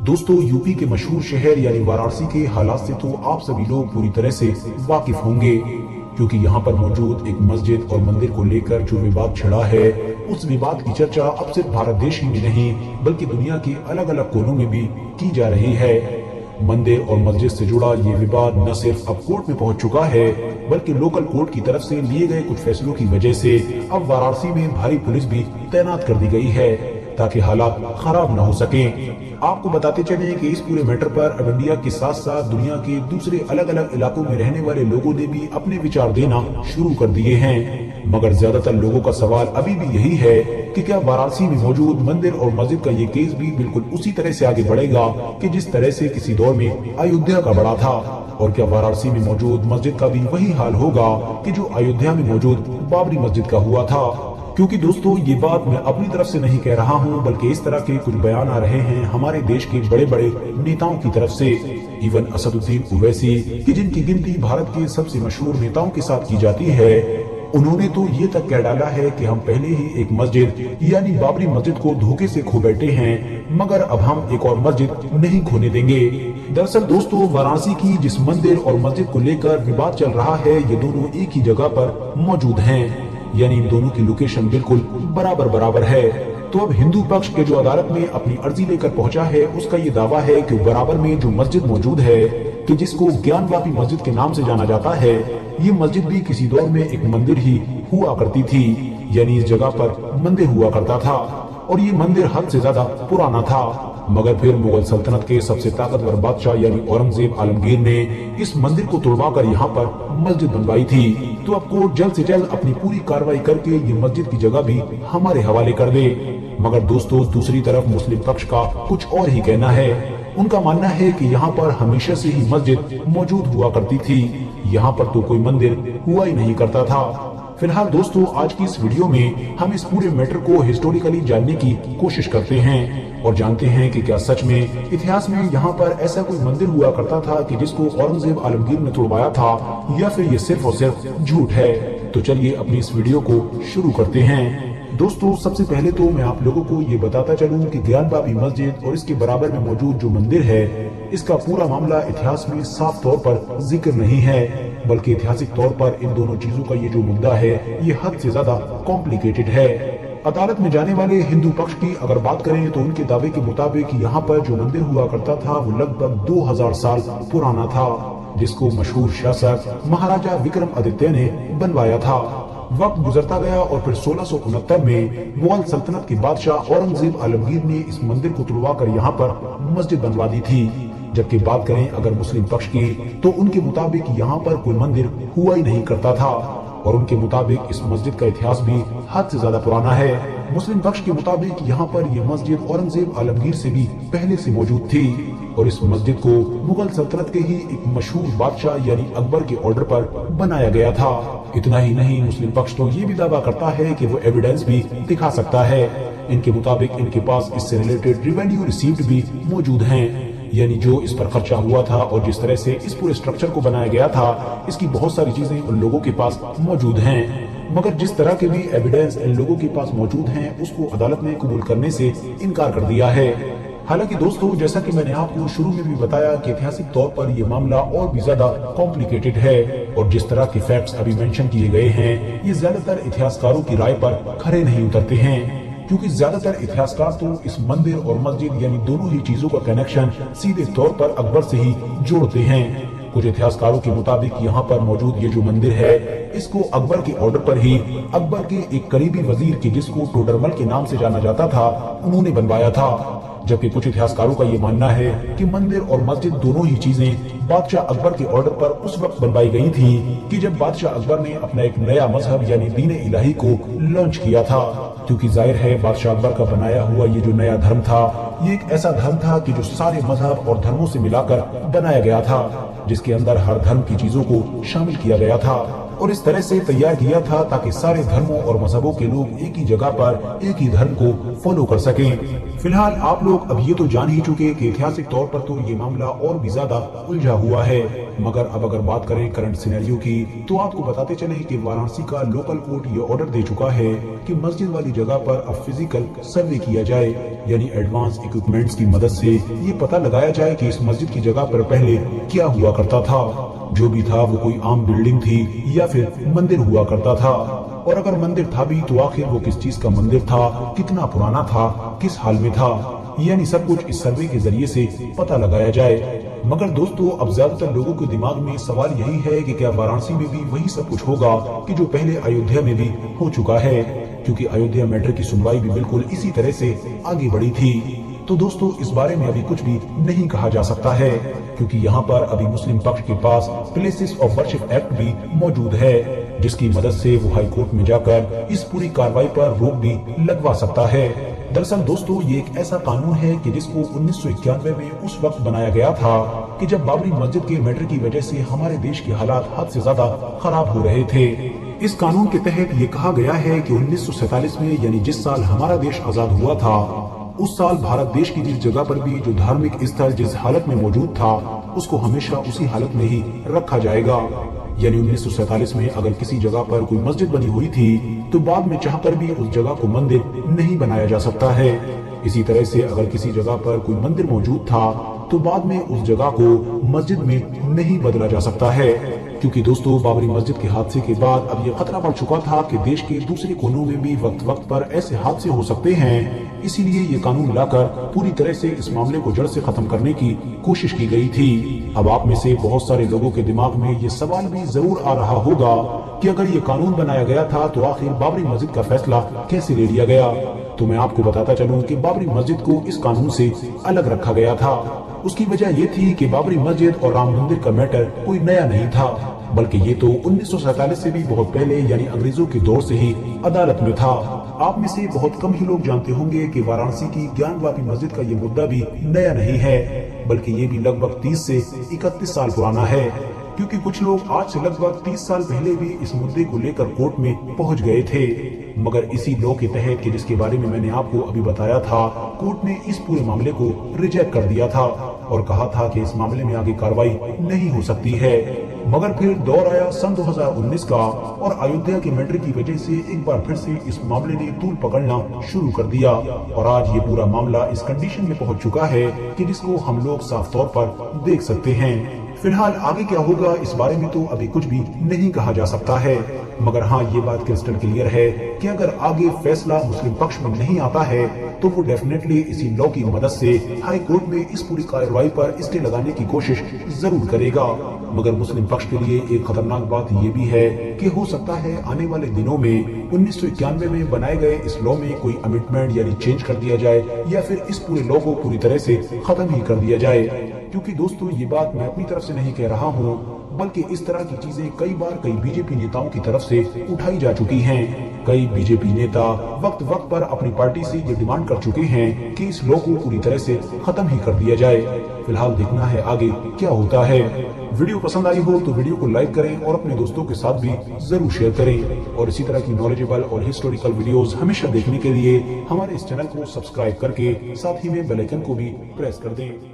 दोस्तों, यूपी के मशहूर शहर यानी वाराणसी के हालात से तो आप सभी लोग पूरी तरह से वाकिफ होंगे, क्योंकि यहाँ पर मौजूद एक मस्जिद और मंदिर को लेकर जो विवाद छिड़ा है, उस विवाद की चर्चा अब सिर्फ भारत देश ही में नहीं बल्कि दुनिया के अलग अलग कोनों में भी की जा रही है। मंदिर और मस्जिद से जुड़ा ये विवाद न सिर्फ अब कोर्ट में पहुंच चुका है, बल्कि लोकल कोर्ट की तरफ से लिए गए कुछ फैसलों की वजह से अब वाराणसी में भारी पुलिस भी तैनात कर दी गई है ताकि हालात खराब न हो सके। आपको बताते चले कि इस पूरे मैटर पर अब इंडिया के साथ साथ दुनिया के दूसरे अलग अलग इलाकों में रहने वाले लोगों ने भी अपने विचार देना शुरू कर दिए हैं। मगर ज्यादातर लोगों का सवाल अभी भी यही है कि क्या वाराणसी में मौजूद मंदिर और मस्जिद का ये केस भी बिल्कुल उसी तरह से आगे बढ़ेगा कि जिस तरह से किसी दौर में अयोध्या का बढ़ा था, और क्या वाराणसी में मौजूद मस्जिद का भी वही हाल होगा कि जो अयोध्या में मौजूद बाबरी मस्जिद का हुआ था। क्योंकि दोस्तों, ये बात मैं अपनी तरफ से नहीं कह रहा हूँ, बल्कि इस तरह के कुछ बयान आ रहे हैं हमारे देश के बड़े बड़े नेताओं की तरफ से। इवन असदुद्दीन ओवैसी, कि जिनकी गिनती भारत के सबसे मशहूर नेताओं के साथ की जाती है, उन्होंने तो ये तक कह डाला है कि हम पहले ही एक मस्जिद यानी बाबरी मस्जिद को धोखे से खो बैठे हैं, मगर अब हम एक और मस्जिद नहीं खोने देंगे। दरअसल दोस्तों, वाराणसी की जिस मंदिर और मस्जिद को लेकर विवाद चल रहा है, ये दोनों एक ही जगह पर मौजूद हैं, यानी इन दोनों की लोकेशन बिल्कुल बराबर बराबर है। तो अब हिंदू पक्ष के जो अदालत में अपनी अर्जी लेकर पहुंचा है, उसका ये दावा है कि बराबर में जो मस्जिद मौजूद है, कि जिसको ज्ञानवापी मस्जिद के नाम से जाना जाता है, ये मस्जिद भी किसी दौर में एक मंदिर ही हुआ करती थी, यानी इस जगह पर मंदिर हुआ करता था और ये मंदिर हद से ज्यादा पुराना था। मगर फिर मुगल सल्तनत के सबसे ताकतवर बादशाह यानी औरंगजेब आलमगीर ने इस मंदिर को तुड़वाकर यहाँ पर मस्जिद बनवाई थी। तो अब कोर्ट जल्द से जल्द अपनी पूरी कार्रवाई करके ये मस्जिद की जगह भी हमारे हवाले कर दे। मगर दोस्तों, दूसरी तरफ मुस्लिम पक्ष का कुछ और ही कहना है। उनका मानना है कि यहाँ पर हमेशा से ही मस्जिद मौजूद हुआ करती थी, यहाँ पर तो कोई मंदिर हुआ ही नहीं करता था। फिलहाल दोस्तों, आज की इस वीडियो में हम इस पूरे मैटर को हिस्टोरिकली जानने की कोशिश करते हैं और जानते हैं कि क्या सच में इतिहास में यहाँ पर ऐसा कोई मंदिर हुआ करता था कि जिसको औरंगजेब आलमगीर ने तोड़वाया था, या फिर ये सिर्फ और सिर्फ झूठ है। तो चलिए अपनी इस वीडियो को शुरू करते हैं। दोस्तों, सबसे पहले तो मैं आप लोगों को ये बताता चलूं कि ज्ञानवापी मस्जिद और इसके बराबर में मौजूद जो मंदिर है, इसका पूरा मामला इतिहास में साफ तौर पर जिक्र नहीं है, बल्कि ऐतिहासिक तौर पर इन दोनों चीजों का ये जो मुद्दा है, ये हद से ज्यादा कॉम्प्लिकेटेड है। अदालत में जाने वाले हिंदू पक्ष की अगर बात करें तो उनके दावे के मुताबिक यहाँ पर जो मंदिर हुआ करता था वो लगभग 2000 साल पुराना था, जिसको मशहूर शासक महाराजा विक्रमादित्य ने बनवाया था। वक्त गुजरता गया और फिर 1669 में मुगल सल्तनत के बादशाह औरंगजेब आलमगीर ने इस मंदिर को तुड़वाकर यहाँ पर मस्जिद बनवा दी थी। जबकि बात करें अगर मुस्लिम पक्ष की, तो उनके मुताबिक यहाँ पर कोई मंदिर हुआ ही नहीं करता था और उनके मुताबिक इस मस्जिद का इतिहास भी हद से ज्यादा पुराना है। मुस्लिम पक्ष के मुताबिक यहाँ पर यह मस्जिद औरंगजेब आलमगीर से भी पहले से मौजूद थी और इस मस्जिद को मुगल सल्तनत के ही एक मशहूर बादशाह यानी अकबर के ऑर्डर पर बनाया गया था। इतना ही नहीं, मुस्लिम पक्ष तो ये भी दावा करता है कि वो एविडेंस भी दिखा सकता है। इनके मुताबिक इनके पास इससे रिलेटेड रेवेन्यू रिसीव्ड भी मौजूद हैं, यानी जो इस पर खर्चा हुआ था और जिस तरह से इस पूरे स्ट्रक्चर को बनाया गया था, इसकी बहुत सारी चीजें उन लोगों के पास मौजूद हैं। मगर जिस तरह के भी एविडेंस इन लोगों के पास मौजूद हैं, उसको अदालत ने कबूल करने से इनकार कर दिया है। हालांकि दोस्तों, जैसा कि मैंने आपको शुरू में भी बताया कि ऐतिहासिक तौर पर यह मामला और भी ज्यादा कॉम्प्लिकेटेड है और जिस तरह के फैक्ट्स अभी मेंशन किए गए हैं, ये ज्यादातर इतिहासकारों की राय पर खरे नहीं उतरते हैं, क्योंकि ज्यादातर इतिहासकार तो इस मंदिर और मस्जिद यानी दोनों ही चीजों का कनेक्शन सीधे तौर पर अकबर से ही जोड़ते हैं। कुछ इतिहासकारों के मुताबिक यहाँ पर मौजूद ये जो मंदिर है, इसको अकबर के ऑर्डर पर ही अकबर के एक करीबी वजीर के, जिसको टोडरमल के नाम से जाना जाता था, उन्होंने बनवाया था। जबकि कुछ इतिहासकारों का ये मानना है कि मंदिर और मस्जिद दोनों ही चीजें बादशाह अकबर के ऑर्डर पर उस वक्त बनवाई गई थी कि जब बादशाह अकबर ने अपना एक नया मजहब यानी दीन इलाही को लॉन्च किया था। क्योंकि जाहिर है बादशाह अकबर का बनाया हुआ ये जो नया धर्म था, ये एक ऐसा धर्म था कि जो सारे मजहब और धर्मों से मिलाकर बनाया गया था, जिसके अंदर हर धर्म की चीजों को शामिल किया गया था। और इस तरह से तैयार किया था ताकि सारे धर्मों और मजहबों के लोग एक ही जगह पर एक ही धर्म को फॉलो कर सकें। फिलहाल आप लोग अब ये तो जान ही चुके कि ऐतिहासिक तौर पर तो ये मामला और भी ज्यादा उलझा हुआ है, मगर अब अगर बात करें करंट सिनेरियो की तो आपको बताते चले कि वाराणसी का लोकल कोर्ट ये ऑर्डर दे चुका है कि मस्जिद वाली जगह पर अब फिजिकल सर्वे किया जाए, यानी एडवांस इक्विपमेंट्स की मदद से ये पता लगाया जाए कि इस मस्जिद की जगह पर पहले क्या हुआ करता था। जो भी था वो कोई आम बिल्डिंग थी या फिर मंदिर हुआ करता था, और अगर मंदिर था भी तो आखिर वो किस चीज का मंदिर था, कितना पुराना था, किस हाल में था, यानी सब कुछ इस सर्वे के जरिए से पता लगाया जाए। मगर दोस्तों अब ज्यादातर लोगों के दिमाग में सवाल यही है कि क्या वाराणसी में भी वही सब कुछ होगा कि जो पहले अयोध्या में भी हो चुका है, क्योंकि अयोध्या मैटर की सुनवाई भी बिल्कुल इसी तरह से आगे बढ़ी थी। तो दोस्तों इस बारे में अभी कुछ भी नहीं कहा जा सकता है, क्योंकि यहाँ पर अभी मुस्लिम पक्ष के पास प्लेसेस ऑफ वर्शिप एक्ट भी मौजूद है, जिसकी मदद से वो हाई कोर्ट में जाकर इस पूरी कार्रवाई पर रोक भी लगवा सकता है। दरअसल दोस्तों ये एक ऐसा कानून है कि जिसको 1991 में उस वक्त बनाया गया था कि जब बाबरी मस्जिद के मैटर की वजह से हमारे देश के हालात हद से ज्यादा खराब हो रहे थे। इस कानून के तहत ये कहा गया है कि 1947 में, यानी जिस साल हमारा देश आजाद हुआ था, उस साल भारत देश की जिस जगह पर भी जो धार्मिक स्थल जिस हालत में मौजूद था उसको हमेशा उसी हालत में ही रखा जाएगा। यानी 1947 में अगर किसी जगह पर कोई मस्जिद बनी हुई थी तो बाद में चाहकर भी उस जगह को मंदिर नहीं बनाया जा सकता है। इसी तरह से अगर किसी जगह पर कोई मंदिर मौजूद था तो बाद में उस जगह को मस्जिद में नहीं बदला जा सकता है, क्योंकि दोस्तों बाबरी मस्जिद के हादसे के बाद अब ये खतरा बढ़ चुका था कि देश के दूसरे कोनों में भी वक्त वक्त पर ऐसे हादसे हो सकते हैं। इसीलिए ये कानून लाकर पूरी तरह से इस मामले को जड़ से खत्म करने की कोशिश की गई थी। अब आप में से बहुत सारे लोगों के दिमाग में ये सवाल भी जरूर आ रहा होगा कि अगर ये कानून बनाया गया था तो आखिर बाबरी मस्जिद का फैसला कैसे ले लिया गया। तो मैं आपको बताता चलूं कि बाबरी मस्जिद को इस कानून से अलग रखा गया था। उसकी वजह ये थी कि बाबरी मस्जिद और राम मंदिर का मैटर कोई नया नहीं था, बल्कि ये तो 1947 से भी बहुत पहले यानी अंग्रेजों के दौर से ही अदालत में था। आप में से बहुत कम ही लोग जानते होंगे कि वाराणसी की ज्ञानवापी मस्जिद का ये मुद्दा भी नया नहीं है, बल्कि ये भी लगभग 30 से 31 साल पुराना है, क्योंकि कुछ लोग आज से लगभग 30 साल पहले भी इस मुद्दे को लेकर कोर्ट में पहुंच गए थे। मगर इसी लॉ के तहत कि जिसके बारे में मैंने आपको अभी बताया था, कोर्ट ने इस पूरे मामले को रिजेक्ट कर दिया था और कहा था कि इस मामले में आगे कार्रवाई नहीं हो सकती है। मगर फिर दौर आया सन 2019 का और अयोध्या के मैटर की वजह से एक बार फिर से इस मामले ने तूल पकड़ना शुरू कर दिया और आज ये पूरा मामला इस कंडीशन में पहुंच चुका है कि जिसको हम लोग साफ तौर पर देख सकते हैं। फिलहाल आगे क्या होगा इस बारे में तो अभी कुछ भी नहीं कहा जा सकता है, मगर हाँ ये बात क्रिस्टल क्लियर है कि अगर आगे फैसला मुस्लिम पक्ष में नहीं आता है तो वो डेफिनेटली इसी लॉ की मदद से हाई कोर्ट में इस पूरी कार्रवाई पर स्टे लगाने की कोशिश जरूर करेगा। मगर मुस्लिम पक्ष के लिए एक खतरनाक बात ये भी है कि हो सकता है आने वाले दिनों में 1991 में बनाए गए इस लॉ में कोई अमेंडमेंट यानी चेंज कर दिया जाए या फिर इस पूरे लॉ को पूरी तरह से खत्म ही कर दिया जाए। क्योंकि दोस्तों ये बात मैं अपनी तरफ से नहीं कह रहा हूँ, बल्कि इस तरह की चीजें कई बार कई बीजेपी नेताओं की तरफ से उठाई जा चुकी हैं। कई बीजेपी नेता वक्त वक्त पर अपनी पार्टी से ये डिमांड कर चुके हैं कि इस लॉ को पूरी तरह से खत्म ही कर दिया जाए। फिलहाल देखना है आगे क्या होता है। वीडियो पसंद आई हो तो वीडियो को लाइक करें और अपने दोस्तों के साथ भी जरूर शेयर करें, और इसी तरह की नॉलेजेबल और हिस्टोरिकल वीडियोस हमेशा देखने के लिए हमारे इस चैनल को सब्सक्राइब करके साथ ही में बेल आइकन को भी प्रेस कर दें।